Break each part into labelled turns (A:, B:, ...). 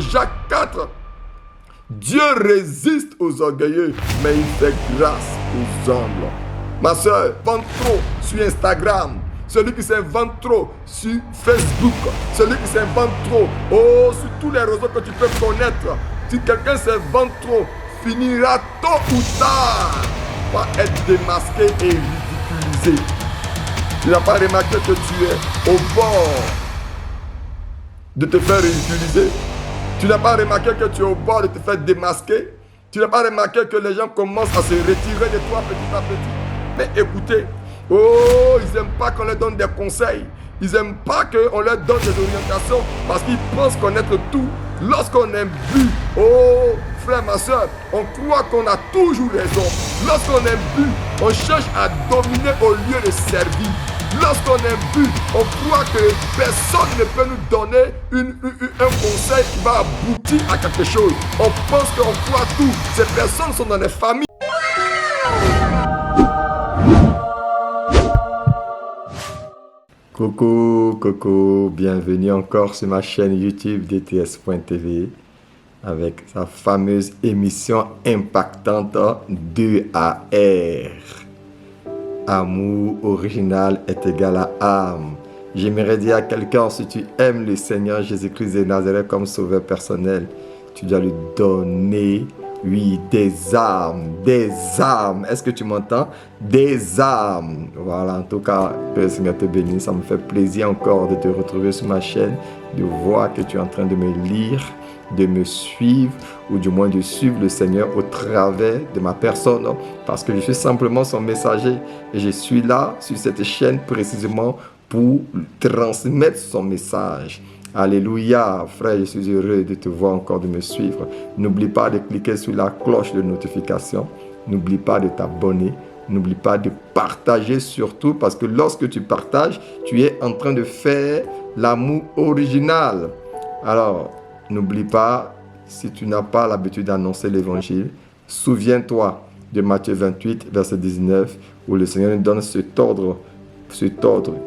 A: Jacques 4, Dieu résiste aux orgueilleux, mais il fait grâce aux humbles. Ma soeur, vends trop sur Instagram. Celui qui s'invente trop sur Facebook. Celui qui s'invente trop sur tous les réseaux que tu peux connaître. Si quelqu'un s'invente trop, finira tôt ou tard par être démasqué et ridiculisé. Tu n'as pas remarqué que tu es au bord de te faire ridiculiser? Tu n'as pas remarqué que tu es au bord de te faire démasquer? Tu n'as pas remarqué que les gens commencent à se retirer de toi petit à petit? Mais écoutez, ils n'aiment pas qu'on leur donne des conseils. Ils n'aiment pas qu'on leur donne des orientations parce qu'ils pensent connaître tout. Lorsqu'on est bu, frère, ma soeur, on croit qu'on a toujours raison. Lorsqu'on est bu, on cherche à dominer au lieu de servir. Lorsqu'on est bu, on croit que personne ne peut nous donner un conseil qui va aboutir à quelque chose. On pense qu'on croit tout. Ces personnes sont dans des familles. Coucou, bienvenue encore sur ma chaîne YouTube DTS.tv avec sa fameuse émission impactante 2AR. Amour original est égal à âme. J'aimerais dire à quelqu'un, si tu aimes le Seigneur Jésus-Christ de Nazareth comme sauveur personnel, tu dois lui donner, des âmes. Est-ce que tu m'entends? Des âmes. Voilà, en tout cas, que le Seigneur te bénisse. Ça me fait plaisir encore de te retrouver sur ma chaîne, de voir que tu es en train de me lire, de me suivre, ou du moins de suivre le Seigneur au travers de ma personne, parce que je suis simplement son messager et je suis là sur cette chaîne précisément pour transmettre son message. Alléluia, frère, je suis heureux de te voir encore, de me suivre. N'oublie pas de cliquer sur la cloche de notification. N'oublie pas de t'abonner. N'oublie pas de partager surtout, parce que lorsque tu partages, tu es en train de faire l'amour original. Alors, n'oublie pas, si tu n'as pas l'habitude d'annoncer l'évangile, souviens-toi de Matthieu 28, verset 19, où le Seigneur nous donne cet ordre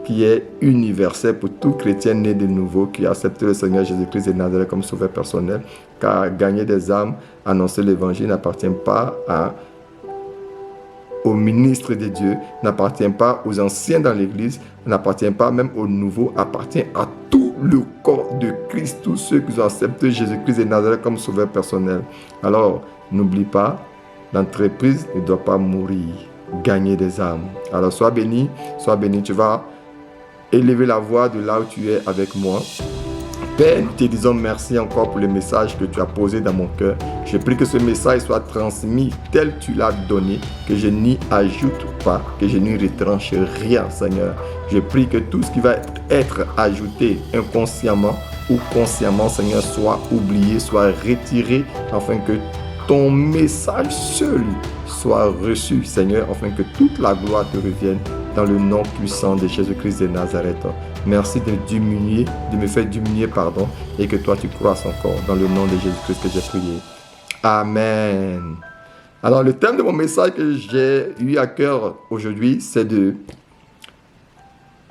A: qui est universel pour tout chrétien né de nouveau qui a accepté le Seigneur Jésus-Christ de Nazareth comme sauveur personnel, car gagner des âmes, annoncer l'évangile n'appartient pas aux ministres de Dieu, n'appartient pas aux anciens dans l'église, n'appartient pas même aux nouveaux, appartient à tout le corps de Christ, tous ceux qui ont accepté Jésus-Christ de Nazareth comme sauveur personnel. Alors, n'oublie pas, l'entreprise ne doit pas mourir. Gagner des âmes. Alors sois béni, tu vas élever la voix de là où tu es avec moi. Père, nous te disons merci encore pour le message que tu as posé dans mon cœur. Je prie que ce message soit transmis tel que tu l'as donné, que je n'y ajoute pas, que je n'y retranche rien, Seigneur. Je prie que tout ce qui va être ajouté inconsciemment ou consciemment, Seigneur, soit oublié, soit retiré, afin que ton message seul soit reçu, Seigneur, afin que toute la gloire te revienne dans le nom puissant de Jésus-Christ de Nazareth. Merci de me faire diminuer, et que toi tu croisses encore dans le nom de Jésus-Christ que j'ai prié. Amen. Alors, le thème de mon message que j'ai eu à cœur aujourd'hui, c'est de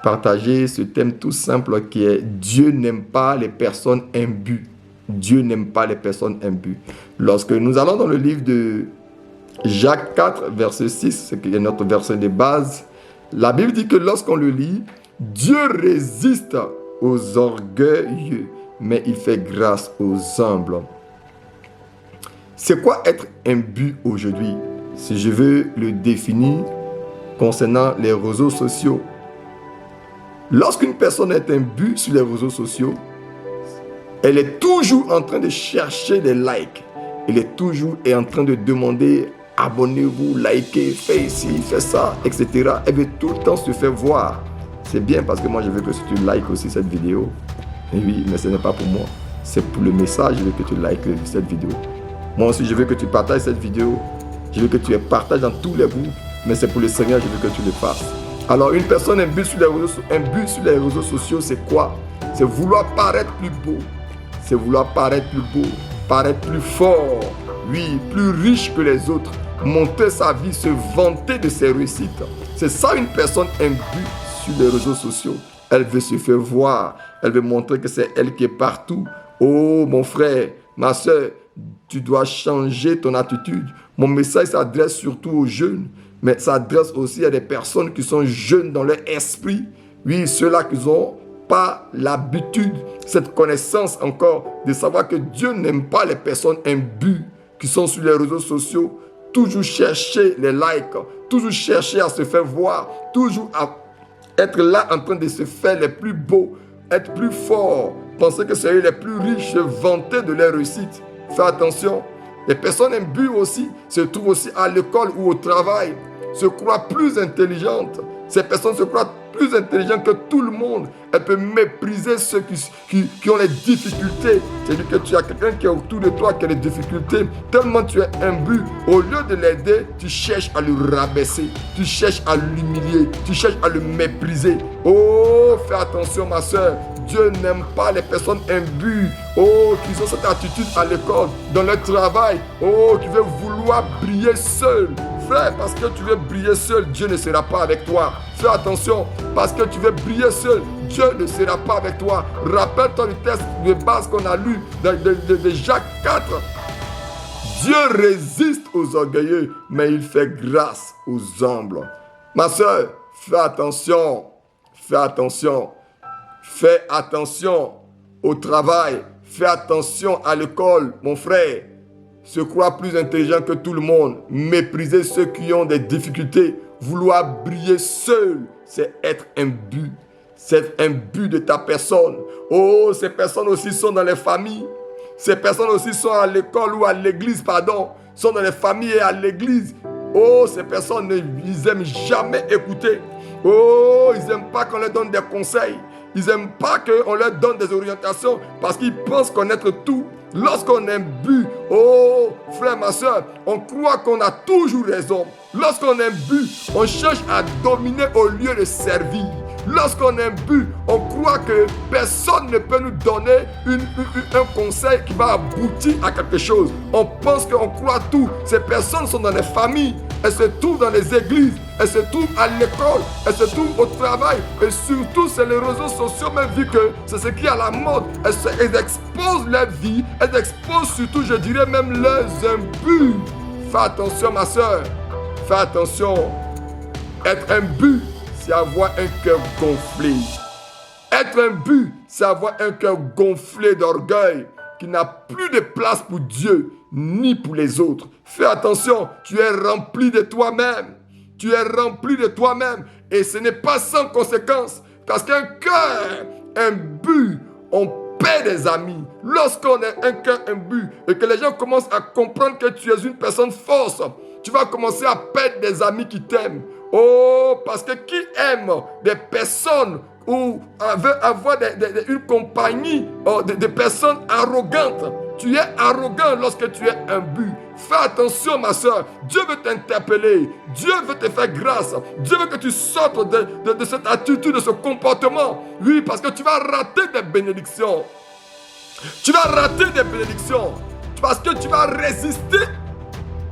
A: partager ce thème tout simple qui est Dieu n'aime pas les personnes imbues. Dieu n'aime pas les personnes imbues. Lorsque nous allons dans le livre de Jacques 4, verset 6, c'est qui est notre verset de base, la Bible dit que lorsqu'on le lit, Dieu résiste aux orgueilleux, mais il fait grâce aux humbles. C'est quoi être imbu aujourd'hui? Si je veux le définir concernant les réseaux sociaux. Lorsqu'une personne est imbue sur les réseaux sociaux, elle est toujours en train de chercher des likes. Elle est toujours en train de demander abonnez-vous, likez, faites ici, faites ça, etc. Elle veut tout le temps se faire voir. C'est bien parce que moi je veux que tu likes aussi cette vidéo. Et oui, mais ce n'est pas pour moi. C'est pour le message, je veux que tu likes cette vidéo. Moi aussi je veux que tu partages cette vidéo. Je veux que tu partages dans tous les groupes. Mais c'est pour le Seigneur, je veux que tu le fasses. Alors une personne imbue sur les réseaux sociaux, c'est quoi? C'est vouloir paraître plus beau. C'est vouloir paraître plus beau, paraître plus fort, oui, plus riche que les autres, montrer sa vie, se vanter de ses réussites. C'est ça une personne imbue sur les réseaux sociaux. Elle veut se faire voir, elle veut montrer que c'est elle qui est partout, Oh, mon frère, ma soeur, tu dois changer ton attitude. Mon message s'adresse surtout aux jeunes, mais s'adresse aussi à des personnes qui sont jeunes dans leur esprit. Oui, ceux-là qui n'ont pas l'habitude, cette connaissance encore, de savoir que Dieu n'aime pas les personnes imbues qui sont sur les réseaux sociaux, toujours chercher les likes, toujours chercher à se faire voir, toujours à être là en train de se faire les plus beaux, être plus fort, penser que c'est eux les plus riches, se vanter de leur réussite. Fais attention. Les personnes imbues aussi se trouvent aussi à l'école ou au travail, se croient plus intelligentes. Ces personnes se croient plus intelligentes que tout le monde. Elles peuvent mépriser ceux qui ont les difficultés. C'est-à-dire que tu as quelqu'un qui est autour de toi qui a des difficultés. Tellement tu es imbu, au lieu de l'aider, tu cherches à le rabaisser. Tu cherches à l'humilier. Tu cherches à le mépriser. Oh, fais attention ma soeur. Dieu n'aime pas les personnes imbues. Oh, qui ont cette attitude à l'école, dans leur travail. Oh, qui veulent vouloir briller seul. Frère, parce que tu veux briller seul, Dieu ne sera pas avec toi. Fais attention, parce que tu veux briller seul, Dieu ne sera pas avec toi. Rappelle-toi du texte de base qu'on a lu de Jacques 4. Dieu résiste aux orgueilleux, mais il fait grâce aux humbles. Ma soeur, fais attention. Fais attention. Fais attention au travail. Fais attention à l'école, mon frère. Se croire plus intelligent que tout le monde. Mépriser ceux qui ont des difficultés. Vouloir briller seul, c'est être imbu. C'est imbu de ta personne. Oh, ces personnes aussi sont dans les familles. Ces personnes aussi sont à l'école ou à l'église, pardon. Sont dans les familles et à l'église. Oh, ces personnes, ils n'aiment jamais écouter. Oh, ils n'aiment pas qu'on leur donne des conseils. Ils n'aiment pas qu'on leur donne des orientations parce qu'ils pensent connaître tout. Lorsqu'on est imbu, oh frère, ma soeur, on croit qu'on a toujours raison. Lorsqu'on est imbu, on cherche à dominer au lieu de servir. Lorsqu'on est imbu, on croit que personne ne peut nous donner un conseil qui va aboutir à quelque chose. On pense qu'on croit tout. Ces personnes sont dans les familles, elles se trouvent dans les églises, elles se trouvent à l'école, elles se trouvent au travail. Et surtout, c'est les réseaux sociaux, même vu que c'est ce qui est à la mode. Elles exposent leur vie, elles exposent surtout, je dirais même leurs imbus. Fais attention, ma soeur. Fais attention. Être imbu, c'est avoir un cœur gonflé. Être imbu, c'est avoir un cœur gonflé d'orgueil qui n'a plus de place pour Dieu ni pour les autres. Fais attention, tu es rempli de toi-même. Tu es rempli de toi-même et ce n'est pas sans conséquence. Parce qu'un cœur imbu, on perd des amis. Lorsqu'on est un cœur imbu et que les gens commencent à comprendre que tu es une personne forte, tu vas commencer à perdre des amis qui t'aiment. Oh, parce que qui aime des personnes ou veut avoir une compagnie de personnes arrogantes? Tu es arrogant lorsque tu es imbu. Fais attention, ma soeur. Dieu veut t'interpeller. Dieu veut te faire grâce. Dieu veut que tu sortes de cette attitude, de ce comportement. Oui, parce que tu vas rater des bénédictions. Tu vas rater des bénédictions. Parce que tu vas résister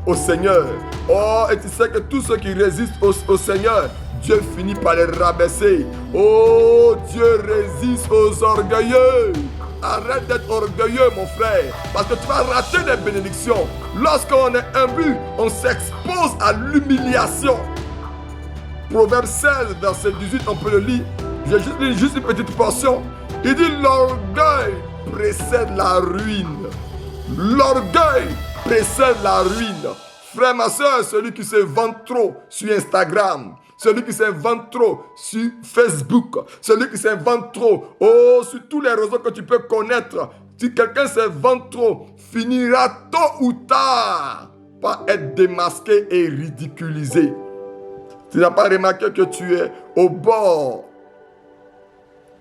A: au Seigneur. Oh, et tu sais que tous ceux qui résistent au Seigneur, Dieu finit par les rabaisser. Oh, Dieu résiste aux orgueilleux. Arrête d'être orgueilleux, mon frère, parce que tu vas rater des bénédictions. Lorsqu'on est imbu, on s'expose à l'humiliation. Proverbe 16, verset 18, on peut le lire. J'ai juste une petite portion. Il dit, l'orgueil précède la ruine. L'orgueil précède la ruine. Frère, ma soeur, celui qui se vante trop sur Instagram, celui qui s'invente trop sur Facebook, celui qui s'invente trop sur tous les réseaux que tu peux connaître, si quelqu'un s'invente trop, finira tôt ou tard par être démasqué et ridiculisé. Tu n'as pas remarqué que tu es au bord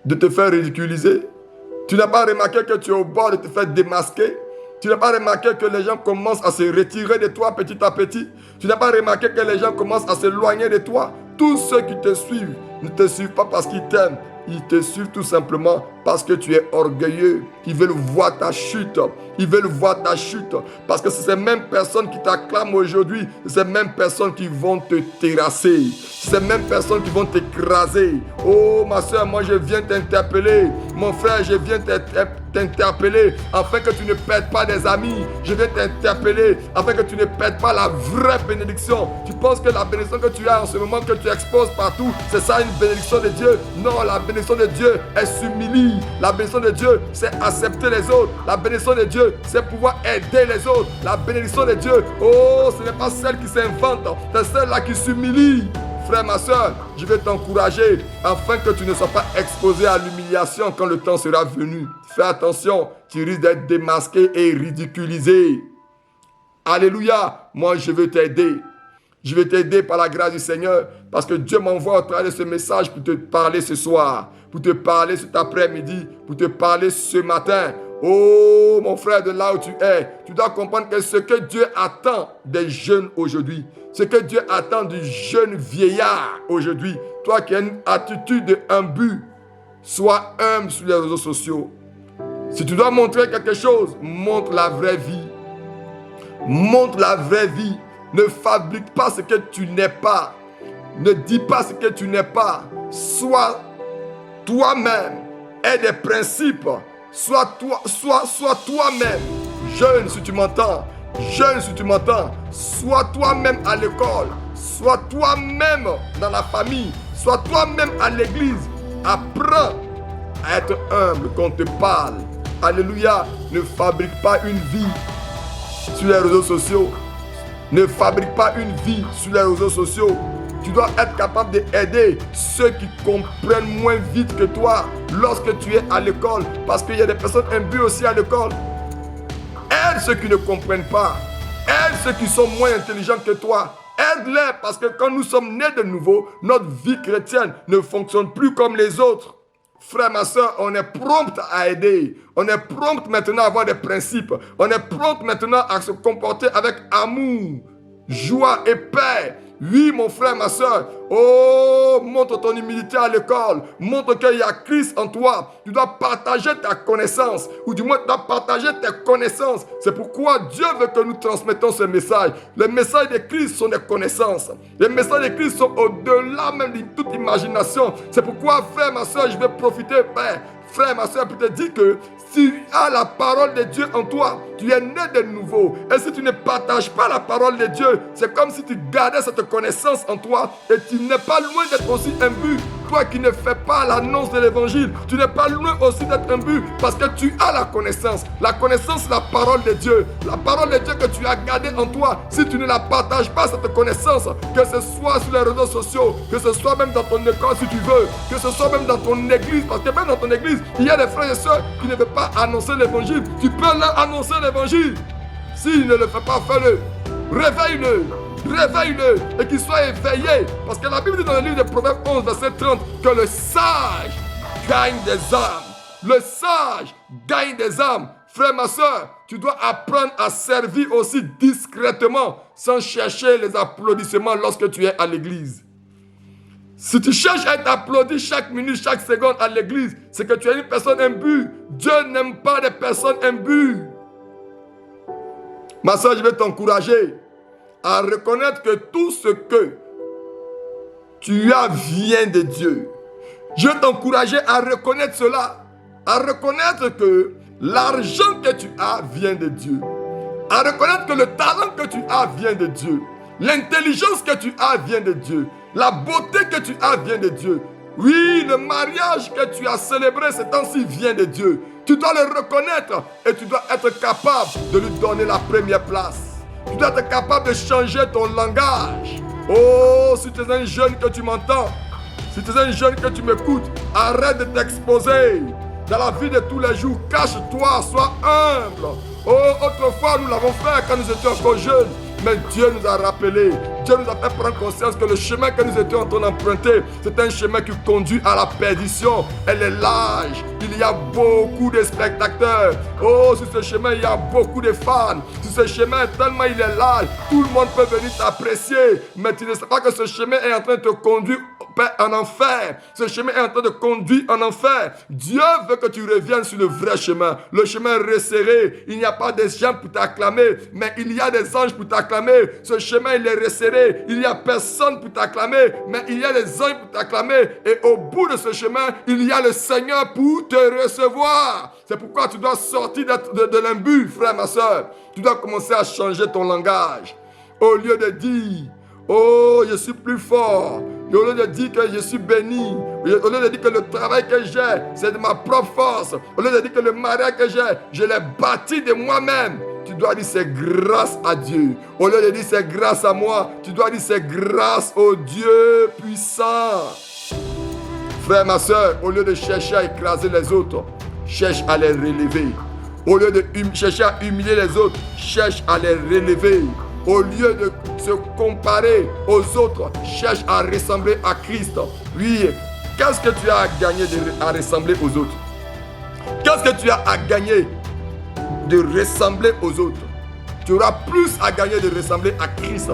A: de te faire ridiculiser? Tu n'as pas remarqué que tu es au bord de te faire démasquer? Tu n'as pas remarqué que les gens commencent à se retirer de toi petit à petit? Tu n'as pas remarqué que les gens commencent à s'éloigner de toi? Tous ceux qui te suivent ne te suivent pas parce qu'ils t'aiment. Ils te suivent tout simplement parce que tu es orgueilleux. Ils veulent voir ta chute. Ils veulent voir ta chute. Parce que c'est ces mêmes personnes qui t'acclament aujourd'hui, c'est ces mêmes personnes qui vont te terrasser. C'est ces mêmes personnes qui vont t'écraser. Oh ma soeur, moi je viens t'interpeller. Mon frère, je viens t'interpeller afin que tu ne perdes pas des amis. Je viens t'interpeller afin que tu ne perdes pas la vraie bénédiction. Tu penses que la bénédiction que tu as en ce moment, que tu exposes partout, c'est ça une bénédiction de Dieu? Non, la bénédiction de Dieu, elle s'humilie. La bénédiction de Dieu, c'est accepter les autres. La bénédiction de Dieu, c'est pouvoir aider les autres. La bénédiction de Dieu, oh, ce n'est pas celle qui s'invente, c'est celle-là qui s'humilie. Frère, ma soeur, je vais t'encourager afin que tu ne sois pas exposé à l'humiliation quand le temps sera venu. Fais attention, tu risques d'être démasqué et ridiculisé. Alléluia, moi je veux t'aider. Je vais t'aider par la grâce du Seigneur parce que Dieu m'envoie au travers de ce message pour te parler ce soir, pour te parler cet après-midi, pour te parler ce matin. Oh mon frère, de là où tu es, tu dois comprendre que ce que Dieu attend des jeunes aujourd'hui, ce que Dieu attend du jeune vieillard aujourd'hui, toi qui as une attitude de but, sois humble sur les réseaux sociaux. Si tu dois montrer quelque chose, montre la vraie vie. Montre la vraie vie. Ne fabrique pas ce que tu n'es pas. Ne dis pas ce que tu n'es pas. Sois toi-même. Aie des principes. Sois toi-même. Jeune, si tu m'entends. Jeune, si tu m'entends. Sois toi-même à l'école. Sois toi-même dans la famille. Sois toi-même à l'église. Apprends à être humble quand on te parle. Alléluia. Ne fabrique pas une vie sur les réseaux sociaux. Ne fabrique pas une vie sur les réseaux sociaux. Tu dois être capable d'aider ceux qui comprennent moins vite que toi lorsque tu es à l'école. Parce qu'il y a des personnes imbues aussi à l'école. Aide ceux qui ne comprennent pas. Aide ceux qui sont moins intelligents que toi. Aide-les parce que quand nous sommes nés de nouveau, notre vie chrétienne ne fonctionne plus comme les autres. Frère, ma soeur, on est prompt à aider. On est prompt maintenant à avoir des principes. On est prompt maintenant à se comporter avec amour, joie et paix. Oui, mon frère, ma soeur. Oh, montre ton humilité à l'école. Montre qu'il y a Christ en toi. Tu dois partager ta connaissance. Ou du moins, tu dois partager tes connaissances. C'est pourquoi Dieu veut que nous transmettons ce message. Les messages de Christ sont des connaissances. Les messages de Christ sont au-delà même de toute imagination. C'est pourquoi, frère, ma soeur, je vais profiter, père. Frère, ma soeur, pour te dire que si tu as la parole de Dieu en toi, tu es né de nouveau. Et si tu ne partages pas la parole de Dieu, c'est comme si tu gardais cette connaissance en toi et tu n'es pas loin d'être aussi imbu. Toi qui ne fais pas l'annonce de l'évangile, tu n'es pas loin aussi d'être imbu parce que tu as la connaissance. La connaissance, c'est la parole de Dieu. La parole de Dieu que tu as gardée en toi, si tu ne la partages pas, cette connaissance, que ce soit sur les réseaux sociaux, que ce soit même dans ton école si tu veux, que ce soit même dans ton église, parce que même dans ton église, il y a des frères et sœurs qui ne veulent pas annoncer l'évangile. Tu peux leur annoncer l'évangile. S'il ne le fait pas, fais-le. Réveille-le. Réveille-le et qu'il soit éveillé. Parce que la Bible dit dans le livre de Proverbes 11, verset 30, que le sage gagne des âmes. Le sage gagne des âmes. Frère, ma soeur, tu dois apprendre à servir aussi discrètement, sans chercher les applaudissements lorsque tu es à l'église. Si tu cherches à être applaudi chaque minute, chaque seconde à l'église, c'est que tu es une personne imbue. Dieu n'aime pas des personnes imbues. Ma soeur, je vais t'encourager à reconnaître que tout ce que tu as vient de Dieu. Je vais t'encourager à reconnaître cela. À reconnaître que l'argent que tu as vient de Dieu. À reconnaître que le talent que tu as vient de Dieu. L'intelligence que tu as vient de Dieu. La beauté que tu as vient de Dieu. Oui, le mariage que tu as célébré ces temps-ci vient de Dieu. Tu dois le reconnaître et tu dois être capable de lui donner la première place. Tu dois être capable de changer ton langage. Oh, si tu es un jeune que tu m'entends, si tu es un jeune que tu m'écoutes, arrête de t'exposer. Dans la vie de tous les jours, cache-toi, sois humble. Oh, autrefois, nous l'avons fait quand nous étions encore jeunes. Mais Dieu nous a rappelé, Dieu nous a fait prendre conscience que le chemin que nous étions en train d'emprunter, c'est un chemin qui conduit à la perdition. Elle est large, il y a beaucoup de spectateurs. Oh, sur ce chemin, il y a beaucoup de fans. Sur ce chemin, tellement il est large, tout le monde peut venir t'apprécier. Mais tu ne sais pas que ce chemin est en train de te conduire Père, en enfer. Ce chemin est en train de conduire en enfer. Dieu veut que tu reviennes sur le vrai chemin. Le chemin resserré. Il n'y a pas des gens pour t'acclamer, mais il y a des anges pour t'acclamer. Ce chemin, il est resserré. Il n'y a personne pour t'acclamer, mais il y a des anges pour t'acclamer. Et au bout de ce chemin, il y a le Seigneur pour te recevoir. C'est pourquoi tu dois sortir de l'imbu, frère, ma soeur. Tu dois commencer à changer ton langage. Au lieu de dire, oh, je suis plus fort. Au lieu de dire que je suis béni. Au lieu de dire que le travail que j'ai, c'est de ma propre force. Au lieu de dire que le mariage que j'ai, je l'ai bâti de moi-même. Tu dois dire c'est grâce à Dieu. Au lieu de dire c'est grâce à moi, tu dois dire c'est grâce au Dieu puissant. Frère, ma soeur, au lieu de chercher à écraser les autres, cherche à les relever. Au lieu de chercher à humilier les autres, cherche à les relever. Au lieu de se comparer aux autres, cherche à ressembler à Christ. Oui, qu'est-ce que tu as à gagner à ressembler aux autres? Qu'est-ce que tu as à gagner de ressembler aux autres? Tu auras plus à gagner de ressembler à Christ.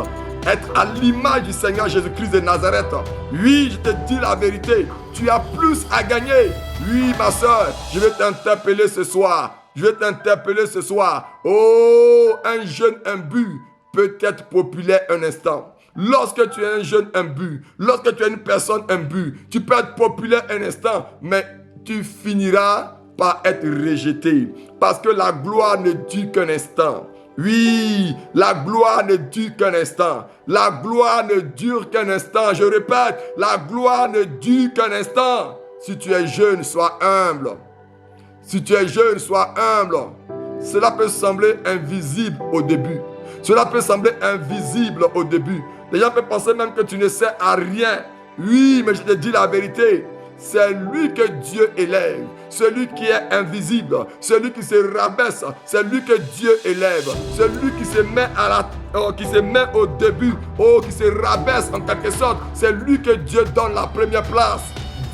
A: Être à l'image du Seigneur Jésus-Christ de Nazareth. Oui, je te dis la vérité. Tu as plus à gagner. Oui, ma soeur, je vais t'interpeller ce soir. Je vais t'interpeller ce soir. Oh, un jeune imbu peut être populaire un instant. Lorsque tu es un jeune imbu, lorsque tu es une personne imbue, tu peux être populaire un instant, mais tu finiras par être rejeté. Parce que la gloire ne dure qu'un instant. Oui, la gloire ne dure qu'un instant. La gloire ne dure qu'un instant. Je répète, la gloire ne dure qu'un instant. Si tu es jeune, sois humble. Si tu es jeune, sois humble. Cela peut sembler invisible au début. Cela peut sembler invisible au début. Les gens peuvent penser même que tu ne sais à rien. Oui, mais je te dis la vérité. C'est lui que Dieu élève. Celui qui est invisible. Celui qui se rabaisse. C'est lui que Dieu élève. Celui qui se met qui se met au début. Qui se rabaisse en quelque sorte. C'est lui que Dieu donne la première place.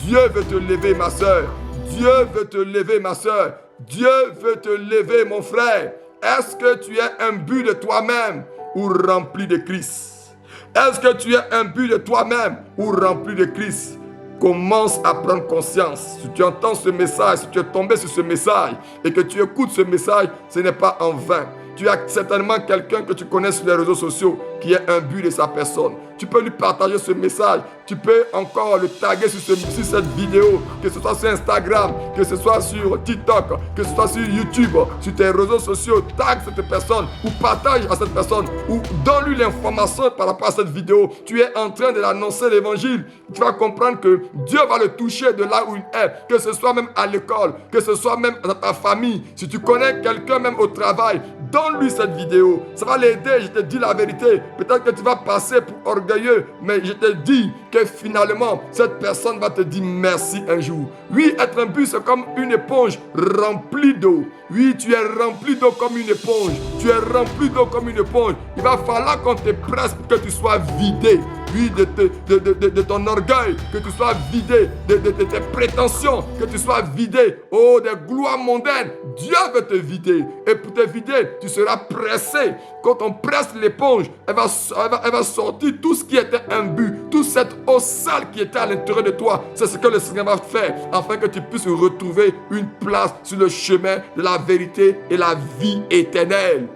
A: Dieu veut te lever, ma soeur. Dieu veut te lever, ma soeur. Dieu veut te lever, mon frère. Est-ce que tu es imbu de toi-même ou rempli de Christ? Est-ce que tu es imbu de toi-même ou rempli de Christ? Commence à prendre conscience. Si tu entends ce message, si tu es tombé sur ce message et que tu écoutes ce message, ce n'est pas en vain. Tu as certainement quelqu'un que tu connais sur les réseaux sociaux qui est imbu de sa personne. Tu peux lui partager ce message. Tu peux encore le taguer sur cette vidéo, que ce soit sur Instagram, que ce soit sur TikTok, que ce soit sur YouTube, sur tes réseaux sociaux. Tag cette personne ou partage à cette personne ou donne-lui l'information par rapport à cette vidéo. Tu es en train de l'annoncer l'évangile. Tu vas comprendre que Dieu va le toucher de là où il est, que ce soit même à l'école, que ce soit même dans ta famille. Si tu connais quelqu'un même au travail, donne-lui cette vidéo. Ça va l'aider, je te dis la vérité. Peut-être que tu vas passer pour orgueilleux, mais je te dis que finalement, cette personne va te dire merci un jour. Oui, être imbu, c'est comme une éponge remplie d'eau. Oui, tu es rempli d'eau comme une éponge. Tu es rempli d'eau comme une éponge. Il va falloir qu'on te presse pour que tu sois vidé. Oui, de ton orgueil, que tu sois vidé, de tes prétentions, que tu sois vidé, des gloires mondaines. Dieu veut te vider. Et pour te vider, tu seras pressé. Quand on presse l'éponge, elle va sortir tout ce qui était imbu, toute cette eau sale qui était à l'intérieur de toi. C'est ce que le Seigneur va faire, afin que tu puisses retrouver une place sur le chemin de la vérité et la vie éternelle.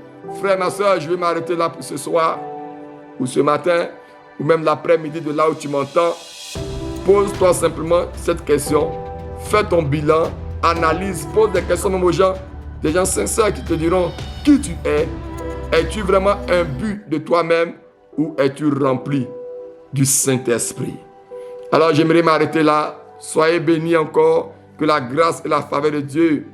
A: Frère, ma soeur, je vais m'arrêter là pour ce soir, ou ce matin, ou même l'après-midi de là où tu m'entends. Pose-toi simplement cette question. Fais ton bilan, analyse, pose des questions même aux gens. Des gens sincères qui te diront qui tu es. Es-tu vraiment imbu de toi-même ou es-tu rempli du Saint-Esprit? Alors j'aimerais m'arrêter là. Soyez bénis encore. Que la grâce et la faveur de Dieu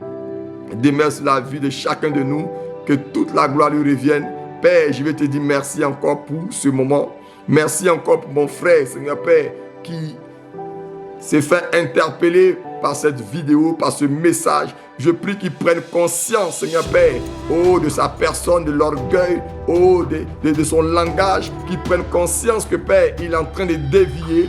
A: demeurent sur la vie de chacun de nous. Que toute la gloire lui revienne. Père, je vais te dire merci encore pour ce moment. Merci encore pour mon frère, Seigneur Père, qui s'est fait interpeller par cette vidéo, par ce message. Je prie qu'il prenne conscience, Seigneur Père, de sa personne, de l'orgueil, de son langage, qu'il prenne conscience que, Père, il est en train de dévier.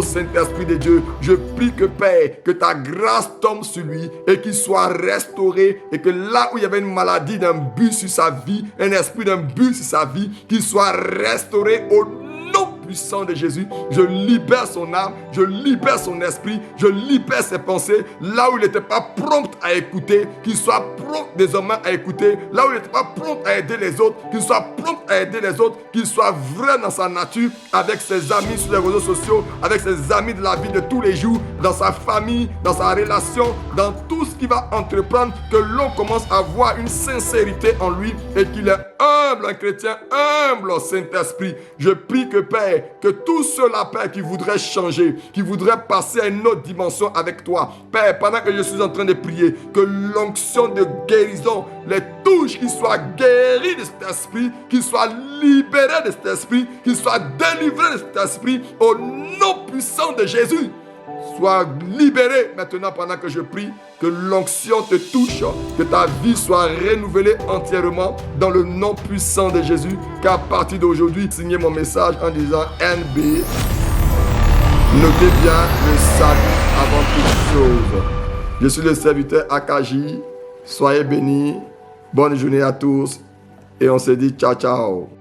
A: Saint-Esprit de Dieu, je prie que, Père, que ta grâce tombe sur lui et qu'il soit restauré et que là où il y avait une maladie d'un but sur sa vie, un esprit d'un but sur sa vie, qu'il soit restauré au nom puissant de Jésus, je libère son âme, je libère son esprit, je libère ses pensées. Là où il n'était pas prompt à écouter, qu'il soit prompt désormais à écouter. Là où il n'était pas prompt à aider les autres, qu'il soit prompt à aider les autres, qu'il soit vrai dans sa nature, avec ses amis sur les réseaux sociaux, avec ses amis de la vie de tous les jours, dans sa famille, dans sa relation, dans tout ce qu'il va entreprendre, que l'on commence à voir une sincérité en lui et qu'il est humble, un chrétien humble au Saint-Esprit. Je prie que Père, que tous ceux-là, Père, qui voudraient changer, qui voudraient passer à une autre dimension avec toi, Père, pendant que je suis en train de prier, que l'onction de guérison les touche, qu'ils soient guéris de cet esprit, qu'ils soient libérés de cet esprit, qu'ils soient délivrés de cet esprit, au nom puissant de Jésus. Sois libéré maintenant pendant que je prie, que l'onction te touche, que ta vie soit renouvelée entièrement dans le nom puissant de Jésus. Qu'à partir d'aujourd'hui, signez mon message en disant NB. Notez bien le salut avant toute chose. Je suis le serviteur Akaji. Soyez bénis. Bonne journée à tous. Et on se dit ciao ciao.